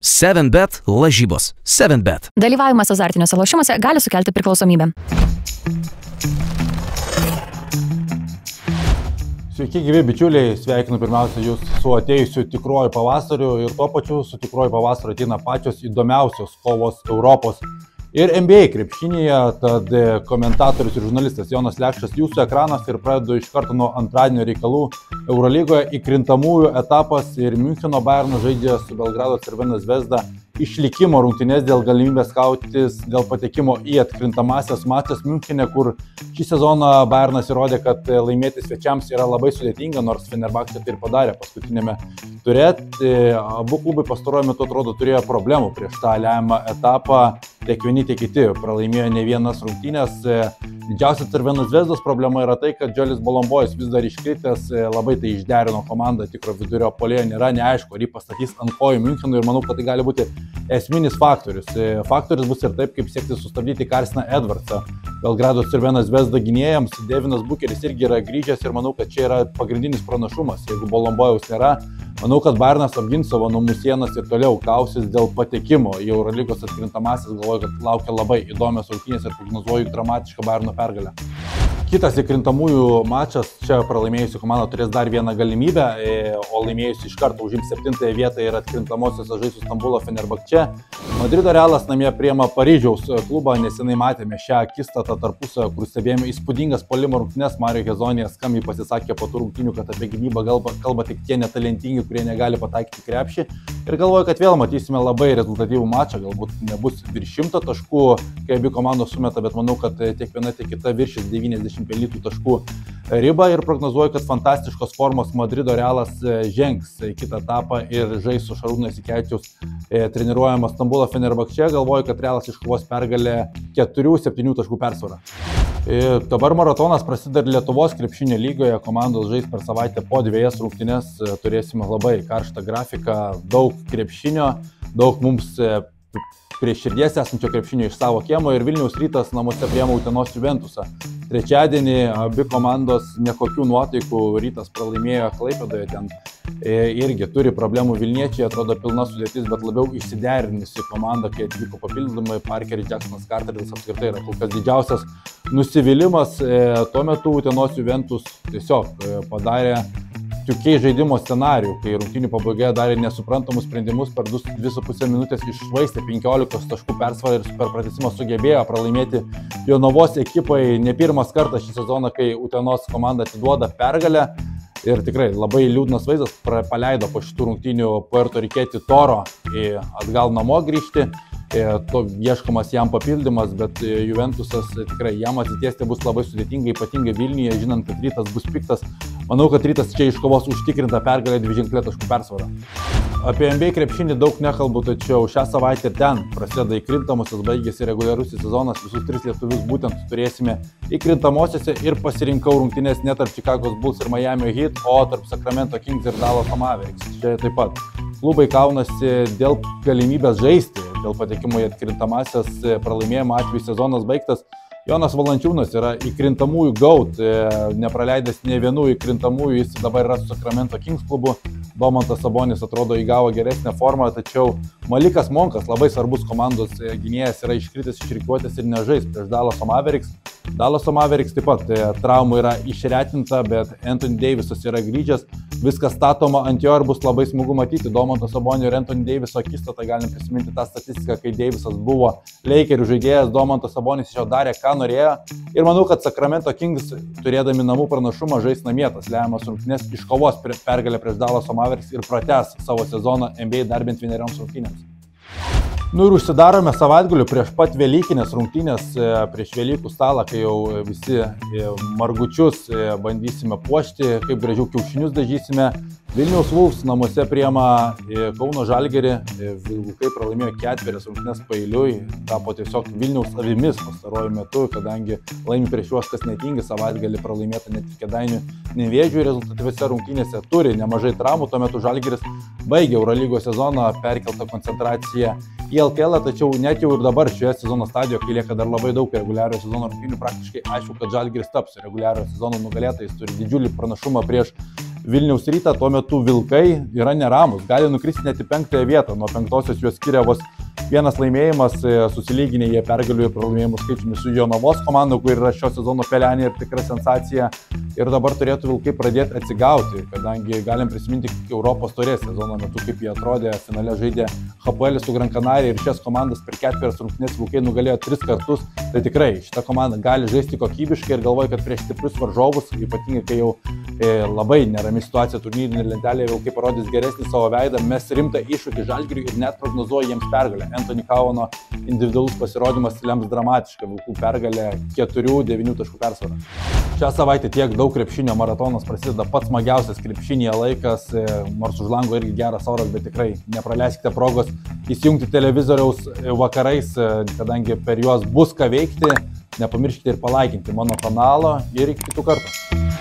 7bet lažybos. 7bet. Dalyvavimas azartiniuose lošimuose gali sukelti priklausomybę. Sveiki gyvi bičiuliai, sveikinu pirmiausia jūs su atėjusiu tikruoju pavasariu ir tuo pačiu su tikruoju pavasariu ateina pačios įdomiausios kovos Europos ir NBA krepšinėje, tad komentatorius ir žurnalistas Jonas Lekšas jūsų ekranas ir pradedu iš karto nuo antradienio reikalų. Eurolygoje įkrintamųjų etapas ir Miuncheno Bayernas žaidžia su Belgrado Crvena Zvezda išlikimo rungtynės dėl galimybės kautis dėl patekimo į atkrintamąsias mačas Miunchene, kur šį sezoną Bayernas įrodė, kad laimėti svečiams yra labai sudėtinga, nors Fenerbahčė tai ir padarė paskutinėme ture. Abu klubai pastaruoju metu atrodo turėjo problemų prieš tą lemiamą etapą, tiek vieni, tiek kiti pralaimėjo ne vienas rungtynės. Didžiausia Crvenos Zvezdos problema yra tai, kad Džiolis Bolombojus vis dar iškritęs, labai tai išderino komandą, tikro vidurio puolėjo nėra, neaišku, ar jį pastatys ant kojų Miunchenui ir manau, kad tai gali būti esminis faktorius. Faktorius bus ir taip, kaip siekti sustabdyti Carsoną Edwardsą. Belgrado Crvena Zvezda gynėjams, Devinas Bukeris irgi yra grįžęs ir manau, kad čia yra pagrindinis pranašumas. Jeigu Bolombojaus nėra, manau, kad Bayernas apgins savo namų sienas ir toliau kausis dėl patekimo į Eurolygos atkrintamasis. Galvoju, kad laukia labai įdomios rungtynės ir prognozuoju dramatišką Bayerno pergalę. Kitas įkrintamųjų mačas, čia pralaimėjusi komanda turės dar vieną galimybę, o laimėjusi iš karto užims 7-ąją vietą ir atkrintamosios žais su Stambulo Fenerbahče. Madrido Realas namie priima Paryžiaus klubą, nesenai matėme šią akistatą tarpusavio, kur stebėjome įspūdingas puolimo rungtynes. Mario Hezonė skambiai pasisakė po tų rungtynių, kad apie gynybą kalba tik tie netalentingi, kurie negali pataikyti krepšį. Ir galvoju, kad vėl matysime labai rezultatyvų mačą, galbūt nebus virš 100 taškų, kai abi komandos sumeta, bet manau, kad tiek viena, tiek kita viršys 90 pelnytų taškų ribą ir prognozuoju, kad fantastiškos formos Madrido Realas žengs kitą etapą ir žais su Šarūno Jasikevičiaus treniruojama Stambulo Fenerbahče. Galvoju, kad Realas iškovos pergalę 4-7 taškų persvarą. Dabar maratonas prasideda Lietuvos krepšinio lygoje, komandos žais per savaitę po 2 rungtynes, turėsime labai karštą grafiką, daug krepšinio, daug mums prie širdies esančio krepšinio iš savo kiemo ir Vilniaus Rytas namuose priima Utenos Juventusą. Trečiadienį abi komandos nekokių nuotaikų, Rytas pralaimėjo Klaipėdoje, ten irgi turi problemų Vilniečiai, atrodo pilna sudėtis, bet labiau išsiderinusi komanda, kai atvyko papildomai Parkeris, Jacksonas, Carteris apskritai yra kol kas didžiausias nusivylimas. Tuo metu Utenos Juventus tiesiog padarė tokiai žaidimo scenarijų, kai rungtynių pabaigoje darė nesuprantamus sprendimus, per 2,5 minutės iššvaistė 15 taškų persvarą ir per pratęsimą sugebėjo pralaimėti Jonavos ekipai. Ne pirmas kartas šį sezoną, kai Utenos komanda atiduoda pergalę ir tikrai labai liūdnas vaizdas, paleido po šitų rungtynių Puerto Riquetį Toro atgal namo grįžti. Ieškomas jam papildymas, bet Juventusas tikrai jam atsitiesti bus labai sudėtinga, ypatingai Vilniuje, žinant, kad Rytas bus piktas. Manau, kad Rytas čia iškovos užtikrintą pergalę 2 taškų persvarą. Apie NBA krepšinį daug nekalbu, tačiau šią savaitę ten prasideda įkrintamosios, baigėsi reguliarusis sezonas, visus 3 lietuvius būtent turėsime įkrintamosiose ir pasirinkau rungtynės ne tarp Chicago Bulls ir Miami Heat, o tarp Sacramento Kings ir Dallas Mavericks. Čia taip pat klubai kaunasi dėl galimybės žaisti, dėl patekimo į atkrintamasias, pralaimėjimo atveju sezonas baigtas. Jonas Valančiūnas yra įkrintamųjų GOAT, nepraleidęs ne vienų įkrintamųjų, jis dabar yra su Sacramento Kings klubu. Domantas Sabonis atrodo įgavo geresnę formą, tačiau Malikas Monkas, labai svarbus komandos gynėjas, yra iškritęs iš rikiuotės ir nežais prieš Dallaso Mavericks. Dallaso Mavericks taip pat traumų yra išretinta, bet Anthony Davisas yra grįžęs, viskas statoma ant jo ir bus labai smagu matyti Domanto Sabonio ir Anthony Daviso akistatą. Galim prisiminti tą statistiką, kai Davisas buvo Lakerių žaidėjas, Domantas Sabonis iš jo darė, ką norėjo. Ir manau, kad Sacramento Kings, turėdami namų pranašumą, žais namie tas lemiamas rungtynes, iškovos pergalę prieš Dallaso Mavericks ir pratęs savo sezoną NBA dar bent 1 rungtynėms. Ir užsidarome savaitgaliu prieš pat Velykinės rungtynės, prieš Velykų stalą, kai jau visi margučius bandysime puošti, kaip gražiau kiaušinius dažysime. Vilniaus Wolves namuose priima Kauno Žalgirį, Vilkai pralaimėjo 4 rungtynes paeiliui, tapo tiesiog Vilniaus avimis pastaruoju metu, kadangi laimi prieš juos kas netingi, savaitgalį pralaimėta net ir Kėdainių Nevėžių, rezultatyviose rungtynėse turi nemažai traumų, tuo metu Žalgiris baigė Eurolygos sezoną, perkeltą koncentraciją į LKL, tačiau net jau ir dabar šioje sezono stadijoje, kai lieka dar labai daug reguliariojo sezono rungtynių, praktiškai aišku, kad Žalgiris taps reguliariojo sezono nugalėtojais, turi didžiulį pranašumą prieš Vilniaus Rytą, tuo metu Vilkai yra neramus, gali nukristi net į 5 vietą, nuo 5-osios juos skiria vos vienas laimėjimas, susilyginę jie pergalių ir pralaimėjimų skaičiumi su Jonavos komanda, kur yra šio sezono pelenė ir tikra sensacija. Ir dabar turėtų Vilkai pradėti atsigauti, kadangi galim prisiminti Europos taurės sezono metu, kaip jie atrodė, finale žaidė HPL su Gran Canaria ir šias komandas per 4 rungtynes Vilkai nugalėjo 3 kartus. Tai tikrai šita komanda gali žaisti kokybiškai ir galvoju, kad prieš stiprius varžovus, ypatingai kai jau labai nerami situacija turnyrinė lentelėje, Vilkai parodys geresnį savo veidą, mes rimtą iššūkį Žalgiriui ir net prognozuoju jiems pergalę. Anthony Kauno individualus pasirodymas lems dramatišką Vilkų pergalę 4-9 taškų persvarą. Šią savaitę tiek daug krepšinio, maratonas prasideda pats smagiausias krepšinėje laikas, nors už lango irgi geras oras, bet tikrai nepraleiskite progos įsijungti televizoriaus vakarais, kadangi per juos bus ką veikti. Nepamirškite ir palaikinti mano kanalą ir iki kitų kartų.